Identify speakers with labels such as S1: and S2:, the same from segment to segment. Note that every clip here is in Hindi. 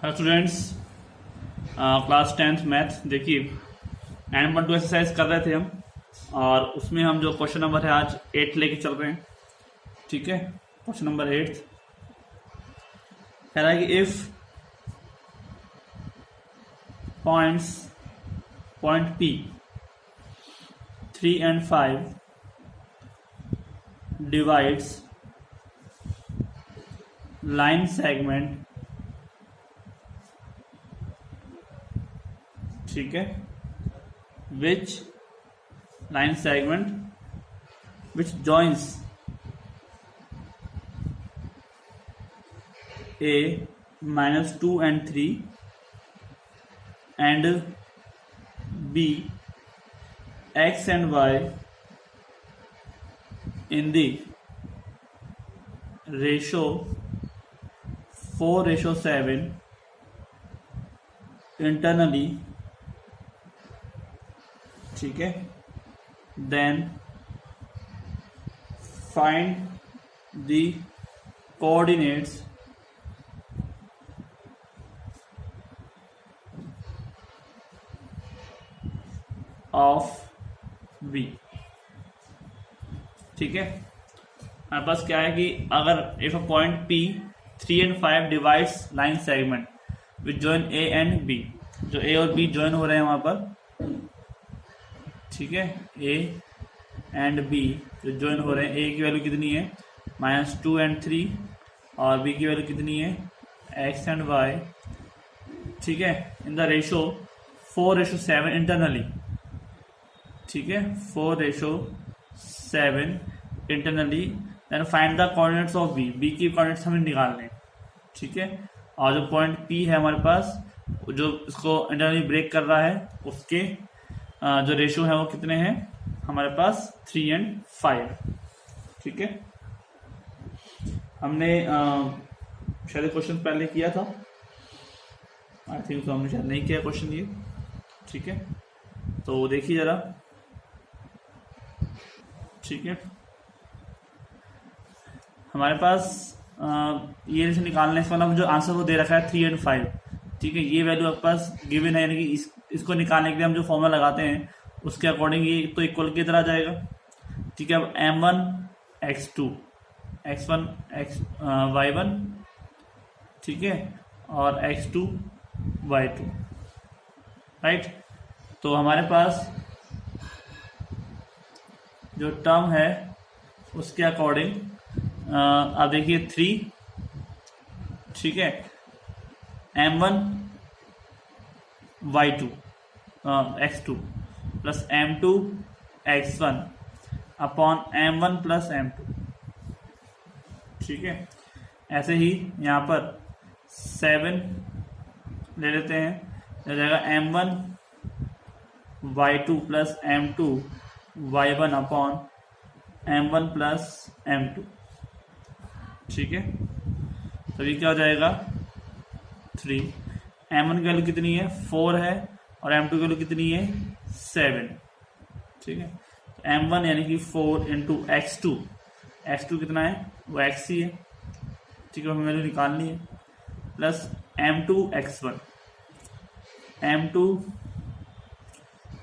S1: Hello students, class 10th math. देखिए N1 एक्सरसाइज कर रहे थे हम, और उसमें हम जो क्वेश्चन नंबर है आज 8 लेके चल रहे हैं। ठीक है, क्वेश्चन नंबर 8 कह रहा है कि if point P 3 and 5 divides line segment, ठीक है, which line segment which joins A -2 and 3 and B X and Y in the ratio 4:7 internally, ठीक है, then find the coordinates of V। ठीक है, हमारे पास क्या है कि अगर if a point P 3 and 5 divides line segment which join A and B, जो A और B ज्वाइन हो रहे हैं वहां पर, ठीक है, A and B जो ज्वाइन हो रहे हैं, A की वैल्यू कितनी है -2 and 3 और B की वैल्यू कितनी है X and Y, ठीक है, इन द रेशो 4:7 इंटरनली, ठीक है, 4:7 internally. Then find the coordinates of B, B की कोऑर्डिनेट्स हमें निकालने, ठीक है, और जो पॉइंट पी है हमारे पास जो इसको इंटरनली ब्रेक कर रहा है उसके जो रेशियो है वो कितने हैं हमारे पास 3 and 5। ठीक है, हमने शायद क्वेश्चन पहले किया था, आई थिंक तो हमने शायद नहीं किया क्वेश्चन ये। ठीक है, तो देखिए जरा, ठीक है, हमारे पास ये रेशो निकालने से मतलब जो आंसर वो दे रखा है 3 and 5, ठीक है, ये वैल्यू आपके पास गिवन है, यानी कि इसको निकालने के लिए हम जो फॉर्मूला लगाते हैं उसके अकॉर्डिंग ये तो इक्वल की तरह जाएगा। ठीक है, अब m1 x2 x1 y1, ठीक है, और x2 y2, राइट। तो हमारे पास जो टर्म है उसके अकॉर्डिंग आप देखिए 3, ठीक है, m1 y2 x2 plus m2 x1 upon m1 plus m2, ठीक है। ऐसे ही यहाँ पर 7 ले लेते हैं, हो जाएगा m1 y2 plus m2 y1 upon m1 plus m2, ठीक है। तो ये क्या हो जाएगा 3, m1 की वैल्यू कितनी है 4 है और m2 की वैल्यू कितनी है 7, ठीक है। तो m1 यानी कि 4 इंटू x2, x2 कितना है वो x ही है, ठीक है, हमें वैल्यू निकालनी है, प्लस m2 x1, m2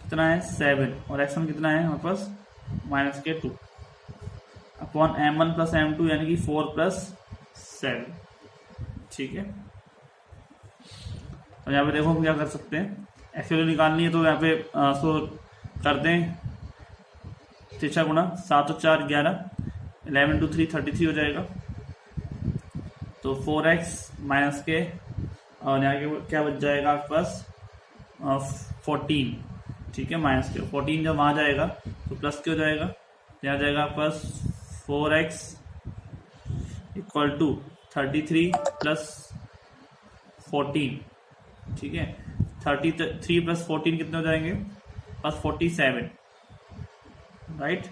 S1: कितना है 7 और x1 कितना है हमारे पास -2 अपॉन m1 प्लस m2 यानी कि 4 प्लस 7, ठीक है। तो यहाँ पे देखो हम क्या कर सकते हैं, एक्स वैल्यू निकालनी है तो यहाँ पे सो करते हैं 3 गुणा 7 और 4 11, 11 into 3 33 हो जाएगा। तो 4x माइनस के और यहाँ के क्या बच जाएगा आपके पास 14, ठीक है, माइनस के 14 जब वहाँ जाएगा तो प्लस के हो जाएगा, यहाँ जाएगा आपके पास 4x इक्वल टू 33 प्लस 14, ठीक है, 33 प्लस 14 कितने हो जाएंगे बस 47, राइट,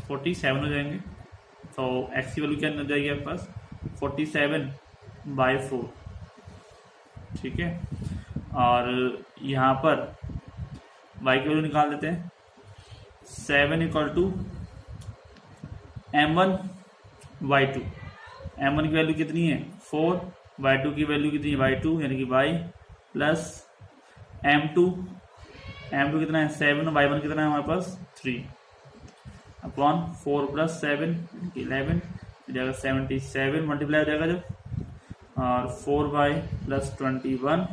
S1: 47 हो जाएंगे। तो x की वैल्यू क्या हो जाएगी आपके पास 47/4, ठीक है, और यहाँ पर y की वैल्यू निकाल देते हैं, 7 equal to m1 y2 m1 की वैल्यू कितनी है 4, y2 की वैल्यू कितनी है y2 यानी कि y प्लस m2 कितना है 7, y1 कितना है हमारे पास 3 अपॉन 4 प्लस 7 यानी कि 11 हो जाएगा 77 मल्टीप्लाई हो जाएगा जब और 4y प्लस 21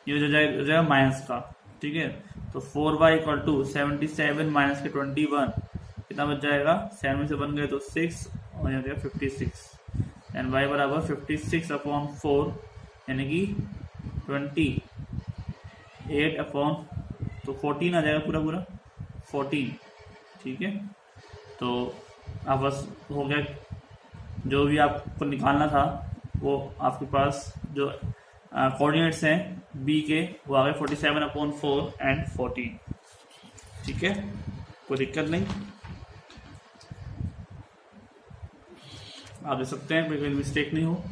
S1: ये हो जाएगा माइनस का, ठीक है। तो 4y इक्वल टू 77 माइनस के 21 कितना बच जाएगा, 7 में से बन गए तो 6 और यहाँ जाएगा 56 एंड y बराबर 56 अपॉन 4 यानी कि 28 अपॉन तो 14 आ जाएगा पूरा 14, ठीक है। तो आप बस हो गया, जो भी आपको निकालना था वो आपके पास जो कोऑर्डिनेट्स हैं b के वो आ गए 47 अपॉन 4 एंड 14, ठीक है, कोई दिक्कत नहीं, आप दे सकते हैं, कोई मिस्टेक नहीं हो,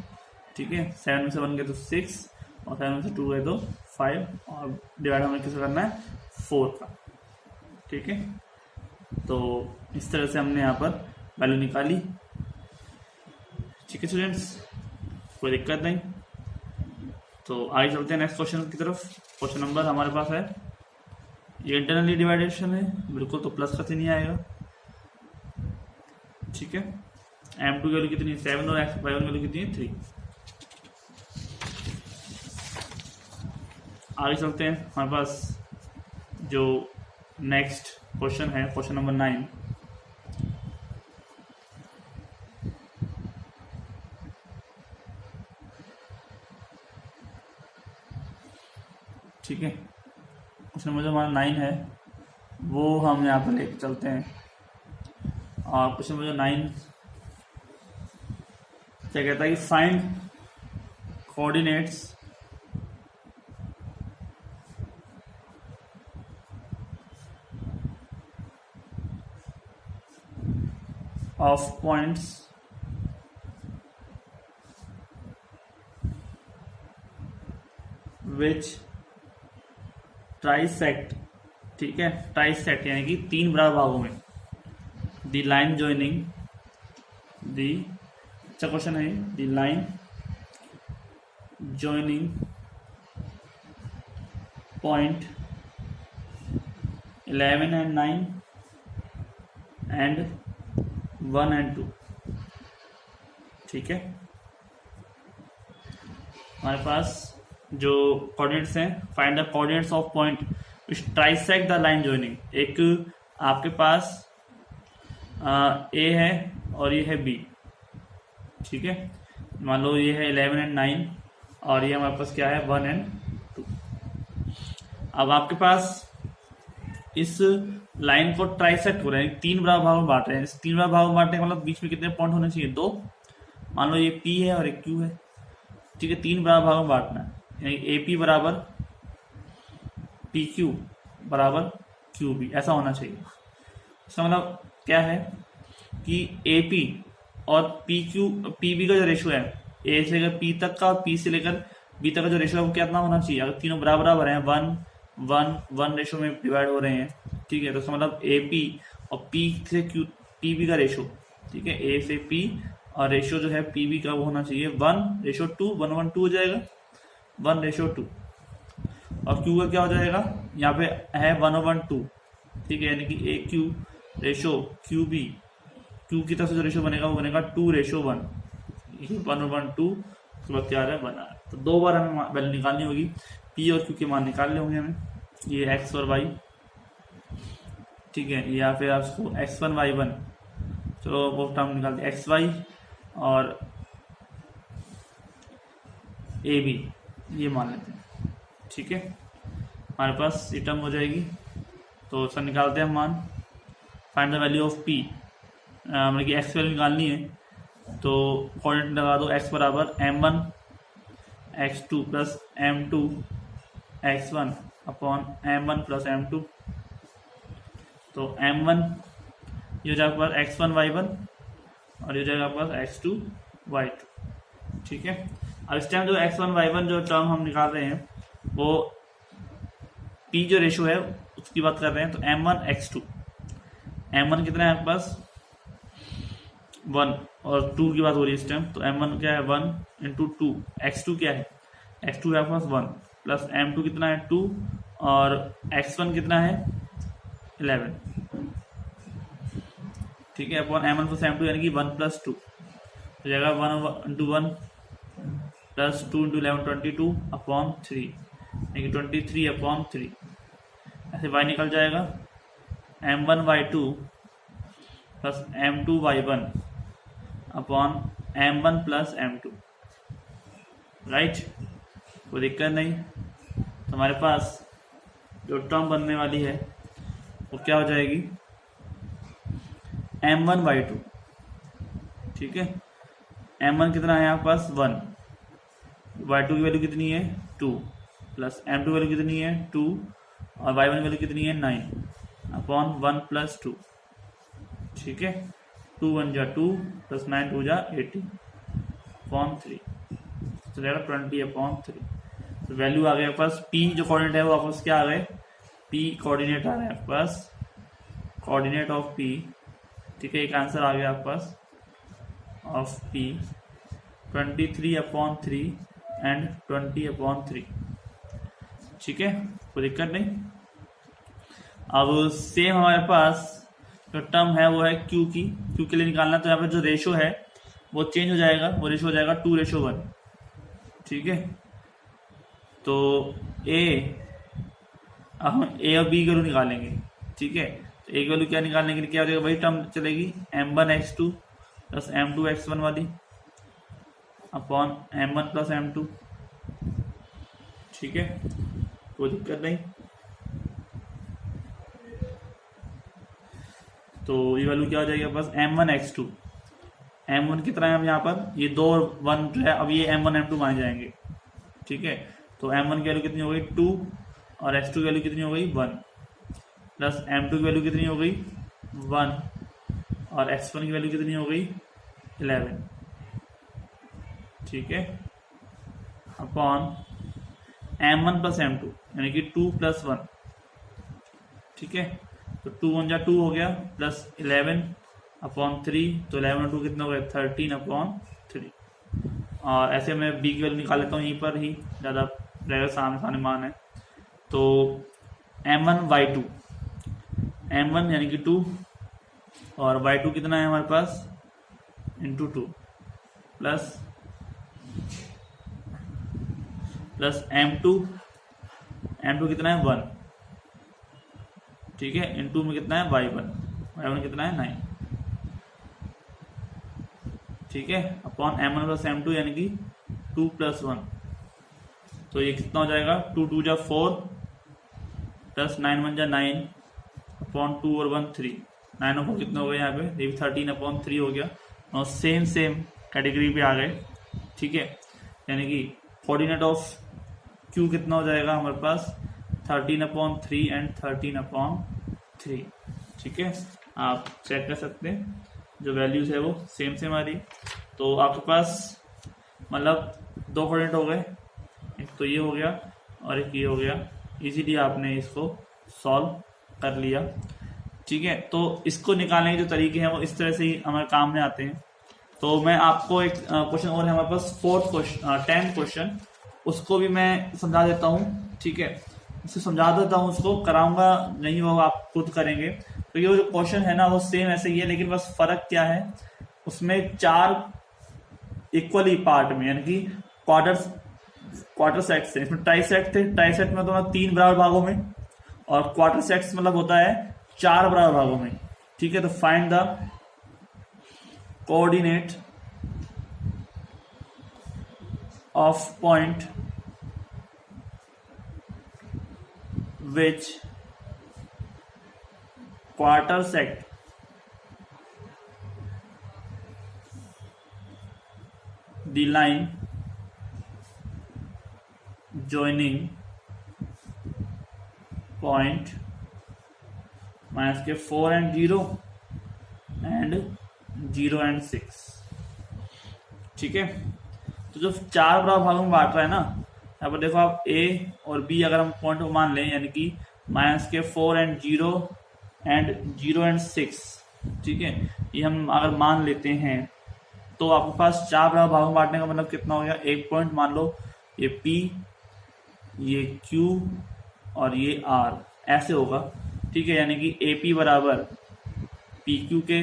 S1: ठीक है। 7 में से बन गए तो 6 और 7 में से 2 गए तो 5 और डिवाइड हमें किसका करना है 4 का, ठीक है। तो इस तरह से हमने यहाँ पर वैल्यू निकाली, ठीक है स्टूडेंट्स, कोई दिक्कत नहीं। तो आगे चलते हैं नेक्स्ट क्वेश्चन की तरफ। क्वेश्चन नंबर हमारे पास है, ये इंटरनली डिवाइडेशन है बिल्कुल, तो प्लस का तो नहीं आएगा, ठीक है। m2 की वैल्यू कितनी है 7 और y1 की वैल्यू कितनी है 3। आगे चलते हैं, हमारे पास जो नेक्स्ट क्वेश्चन है क्वेश्चन नंबर 9। ठीक है, क्वेश्चन नंबर जो हमारा 9 है वो हम यहाँ पर लेके चलते हैं। और क्वेश्चन नंबर जो 9 क्या कहता है कि find coordinates of points which trisect, ठीक है, ट्राइसेक्ट यानी कि 3 बराबर भागों में द लाइन जॉइनिंग दी, अच्छा क्वेश्चन है, the line joining point 11 and 9 and 1 and 2, ठीक है। हमारे पास जो कोऑर्डिनेट्स हैं, find the coordinates of point which trisect the line joining. एक आपके पास ए है और ये है बी, ठीक है, मान लो ये है 11 एंड 9 और ये हमारे पास क्या है 1 एंड 2। अब आपके पास इस लाइन को ट्राइसेक्ट हो रहे हैं, 3 बराबर भागों में बांट रहे हैं। 3 बराबर भागों में बांटने का मतलब बीच में कितने पॉइंट होने चाहिए 2, मान लो ये पी है और एक क्यू है, ठीक है, 3 बराबर भागों में बांटना है, यानी ए पी बराबर पी क्यू बराबर क्यू बी, ऐसा होना चाहिए। इसका मतलब क्या है कि ए पी और पी क्यू पी बी का जो रेशो है, ए से लेकर पी तक का और पी से लेकर बी तक का जो रेशो है वो कितना होना चाहिए, अगर तीनों बराबर बराबर हैं 1 रेशो में डिवाइड हो रहे हैं, ठीक है, तो इसका मतलब ए पी और पी से क्यू पी बी का रेशो, ठीक है, ए से पी और रेशो जो है पी बी का वो होना चाहिए 1:2, 1:2 हो जाएगा 1:2, और क्यू का क्या हो जाएगा, यहाँ पे है 1/2, ठीक है, यानी कि A Q ratio Q B, Q की तरफ से जो रेशो बनेगा वो बनेगा 2:1, 1/2 उसके बाद क्या आ रहा है बना। तो 2 बार हमें वैल्यू निकालनी होगी, पी और क्यू के मान निकालने होंगे हमें, ये एक्स और वाई, ठीक है, या फिर आप इसको x1 y1, चलो वो टर्म निकालते हैं, एक्स वाई और ए बी ये मान लेते हैं, ठीक है, हमारे पास ये टर्म हो जाएगी। तो सर निकालते हैं हम मान, find the value of P, मतलब कि एक्स वैल्यू निकालनी है, तो कोऑर्डिनेट लगा दो, x बराबर m1 x2 plus m2 x1 upon m1 plus m2, तो m1 ये हो जाएगा आपके पास x1 y1 और ये हो जाएगा आपके पास x2 y2, ठीक है। अब इस टाइम जो x1 y1 जो टर्म हम निकाल रहे हैं वो p जो रेशो है उसकी बात कर रहे हैं, तो m1 x2, m1 कितना है आपके पास 1 और 2 की बात हो रही है इस टाइम, तो m1 क्या है 1 इंटू 2, x2 क्या है, x2 है आपके पास 1 प्लस m2 कितना है 2 और x1 कितना है 11, ठीक है, अपॉन m1 प्लस m2 यानी कि 1 प्लस 2 तो जाएगा 1 इंटू 1 प्लस 2 इंटू 11 22 अपॉन 3 यानी कि 23 अपॉन 3, ऐसे y निकल जाएगा m1 y2 plus m2 y1 upon m1 plus m2, right, कोई दिक्कत नहीं। तो हमारे पास जो टर्म बनने वाली है वो क्या हो जाएगी m1 y2, ठीक है, m1 कितना है आपके पास 1, y2 की वैल्यू कितनी है 2 प्लस m2 वैल्यू कितनी है 2 और y1 वैल्यू कितनी है 9 अपॉन 1 प्लस 2, ठीक है, 2 1 जा 2 प्लस 9 2 जा 18 अपॉन 3 तो जाएगा 20 अपॉन 3। तो वैल्यू आ गया आपके पास p जो कोऑर्डिनेट है वो आपके पास क्या आ गए p कोऑर्डिनेट आ रहा है आपके पास, कोऑर्डिनेट ऑफ p, ठीक है, एक आंसर आ गया आपके पास of p 23 upon 3 and 20 upon 3, ठीक है, कोई दिक्कत नहीं। अब सेम हमारे पास जो टर्म है वो है q की, q के लिए निकालना, तो यहाँ पे जो रेशो है वो चेंज हो जाएगा, वो रेशो हो जाएगा 2:1, ठीक है, तो अब हम a और b की वैल्यू निकालेंगे, ठीक है, तो a की वैल्यू क्या निकालने के लिए क्या हो जाएगा, वही टर्म चलेगी m1 x2 plus m2 x1 वाली अपॉन m1 प्लस m2, ठीक है, कोई दिक्कत नहीं। तो ये वैल्यू क्या हो जाएगी बस m1 x2, m1 कितना है हम यहाँ पर ये 2 और 1 है, अब ये m1 m2 माने जाएंगे, ठीक है, तो m1 की वैल्यू कितनी हो गई 2 और x2 की वैल्यू कितनी हो गई 1 प्लस m2 की वैल्यू कितनी हो गई 1 और x1 की वैल्यू कितनी हो गई 11, ठीक है, अपॉन m1 प्लस m2 यानी कि 2 प्लस 1, ठीक है, तो 2 1 जा 2 हो गया प्लस 11 अपॉन 3, तो 11 और 2 कितना हो गया 13 अपॉन 3, और ऐसे मैं b की वैल्यू निकाल लेता हूँ यहीं पर ही, ज़्यादा रहेगा, सामने सामने मान है, तो m1 y2, m1 यानी कि 2 और y2 कितना है हमारे पास इंटू 2 प्लस m2 कितना है 1, ठीक है, इंटू में कितना है y1 कितना है 9, ठीक है, अपॉन m1 प्लस m2 यानी कि 2 प्लस 1, तो ये कितना हो जाएगा 2 2 जा 4 प्लस 9 1 जा 9 अपॉन 2 और 1 3, 9 और 4 कितना हो गया यहाँ पे, ये 13 अपॉन 3 हो गया, और सेम कैटेगरी पे आ गए, ठीक है, यानी कि कोऑर्डिनेट ऑफ q कितना हो जाएगा हमारे पास 13 अपॉन 3 एंड 13 अपॉन 3, ठीक है, आप चेक कर सकते हैं जो वैल्यूज है वो सेम आ रही, तो आपके पास मतलब 2 कोऑर्डिनेट हो गए, एक तो ये हो गया और एक ये हो गया, इजीली आपने इसको सॉल्व कर लिया, ठीक है, तो इसको निकालने के जो तरीके हैं वो इस तरह से ही हमारे काम में आते हैं। तो मैं आपको एक क्वेश्चन और है हमारे पास 10th क्वेश्चन, उसको भी मैं समझा देता हूँ, ठीक है, इसको समझा देता हूँ, उसको कराऊंगा नहीं, वो आप खुद करेंगे। तो ये जो क्वेश्चन है ना वो सेम ऐसे ही है, लेकिन बस फर्क क्या है, उसमें 4 इक्वली पार्ट में यानी कि क्वार्टर सेट्स थे, इसमें टाई सेट थे, टाई सेट में तो 3 बराबर भागों में, और क्वार्टर सेट्स मतलब होता है 4 बराबर भागों में, ठीक है, तो find the coordinate of point which quarter set the line joining point minus के 4 and 0 and 0 and 6, ठीक है, तो जो 4 बराबर भागों में बांट रहा है ना, यहाँ पर देखो आप a और b अगर हम पॉइंट को मान लें यानी कि माइनस के 4 and 0 and 0 and 6, ठीक है, ये हम अगर मान लेते हैं तो आपके पास 4 बराबर भागों में बांटने का मतलब कितना हो गया, 1 पॉइंट मान लो ये P, ये Q और ये R ऐसे होगा, ठीक है। यानी कि AP बराबर PQ के,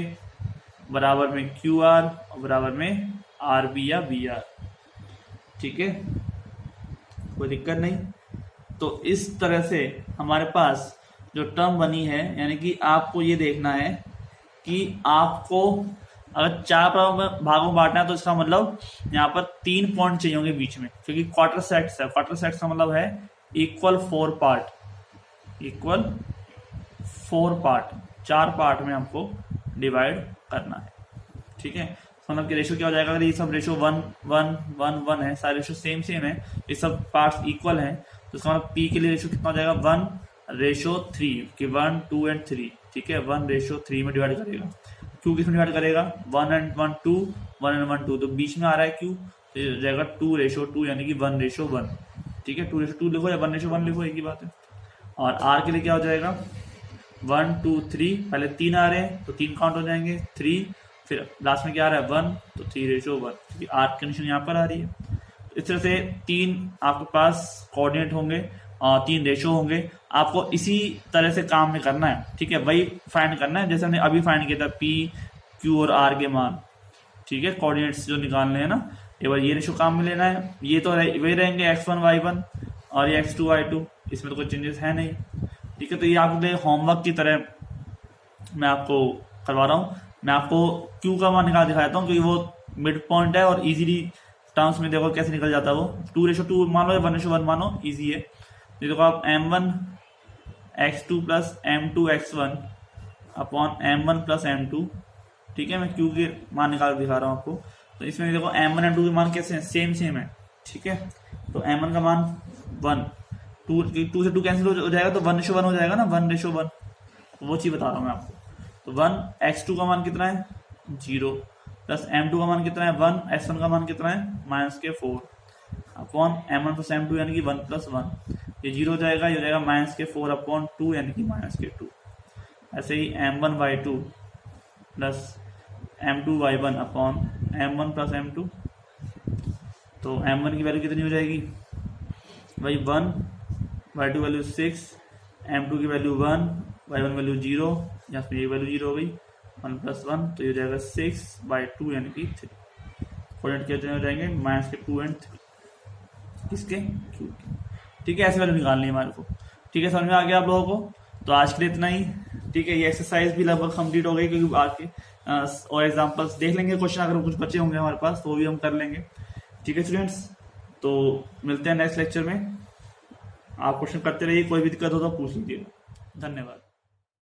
S1: बराबर में QR और बराबर में RB या BR, ठीक है, कोई दिक्कत नहीं। तो इस तरह से हमारे पास जो टर्म बनी है, यानी कि आपको ये देखना है कि आपको अगर 4 भागों में बांटना है तो इसका मतलब यहाँ पर 3 पॉइंट चाहिए होंगे बीच में, क्योंकि क्वार्टर सेट्स है। क्वार्टर सेट्स का मतलब है equal 4 part, equal 4 part, 4 part में हमको डिवाइड करना है, ठीक है। मतलब कि रेशो क्या हो जाएगा, अगर ये सब रेशो 1 1 1 1 है, सारे रेशो सेम सेम है, ये सब पार्ट्स इक्वल हैं, तो इसका मतलब P के लिए रेशो कितना हो जाएगा, 1:3 कि 1 2 एंड 3, ठीक है, 1:3 में डिवाइड करेगा। Q किस में डिवाइड करेगा, 1 and 1 2, 1 and 1 2, तो बीच में आ रहा है Q, तो ये हो जाएगा 2:2 यानी कि 1:1, ठीक है। 2:2 लिखो या 1:1 लिखो, एक ही बात है। और R के लिए क्या हो जाएगा, 1 2 3, पहले 3 आ रहे हैं तो 3 काउंट हो जाएंगे, 3, फिर लास्ट में क्या आ रहा है 1, तो 3:1, क्योंकि R कंडीशन यहाँ पर आ रही है। तो इस तरह से 3 आपके पास कोऑर्डिनेट होंगे और 3 रेशो होंगे। आपको इसी तरह से काम में करना है, ठीक है, वही फाइंड करना है जैसे हमने अभी फाइंड किया था P Q और R के मान, ठीक है, कोऑर्डिनेट्स जो निकालने हैं ना, एक बार ये रेशो काम में लेना है। ये तो वही रहेंगे x1 y1 और ये x2 y2, इसमें तो कोई चेंजेस है नहीं, ठीक है। तो ये आपके लिए होमवर्क की तरह मैं आपको करवा रहा हूँ। मैं आपको Q का मान निकाल दिखाता हूँ, क्योंकि वो मिड पॉइंट है और इजीली टर्म्स में देखो कैसे निकल जाता है वो। 2:2 मान लो या 1:1 मानो, इजी है। ये देखो आप m1 x2 plus m2 x1 upon m1 plus m2, ठीक है। मैं Q के मान निकाल दिखा रहा हूँ आपको। तो इसमें देखो m1 m2 के मान कैसे हैं, सेम सेम है, ठीक है। तो m1 का मान 1, 2 से 2 कैंसिल हो जाएगा तो 1:1 हो जाएगा ना, 1:1, वो चीज बता रहा हूँ मैं आपको। तो 1 x2 का मान कितना है, 0, प्लस m2 का मान कितना है 1, x1 का मान कितना है -4 अपॉन m1 प्लस m2 यानी कि 1 + 1, ये 0 हो जाएगा, ये हो जाएगा -4 अपॉन 2 यानी कि -2। ऐसे ही m1 y2 plus m2 y1 upon m1 plus m2, तो m1 की वैल्यू कितनी हो जाएगी भाई 1, y2 वैल्यू 6, m2 की वैल्यू 1, y1 वैल्यू 0, यहाँ पे ये वैल्यू 0 हो गई, 1 + 1, तो ये हो जाएगा 6/2 यानी कि 3। कोऑर्डिनेट कितने हो जाएंगे, -2 और 3, किसके, Q के, ठीक है। ऐसे वैल्यू निकालनी है हमारे को, ठीक है। समझ में आ गया आप लोगों को। तो आज के लिए इतना ही, ठीक है। ये एक्सरसाइज भी लगभग कंप्लीट हो गई, क्योंकि आज के और एग्जांपल्स देख लेंगे, क्वेश्चन अगर कुछ बचे होंगे हमारे पास तो वो भी हम कर लेंगे, ठीक है स्टूडेंट्स। तो मिलते हैं नेक्स्ट लेक्चर में। आप क्वेश्चन करते रहिए, कोई भी दिक्कत हो तो पूछ लीजिएगा। धन्यवाद।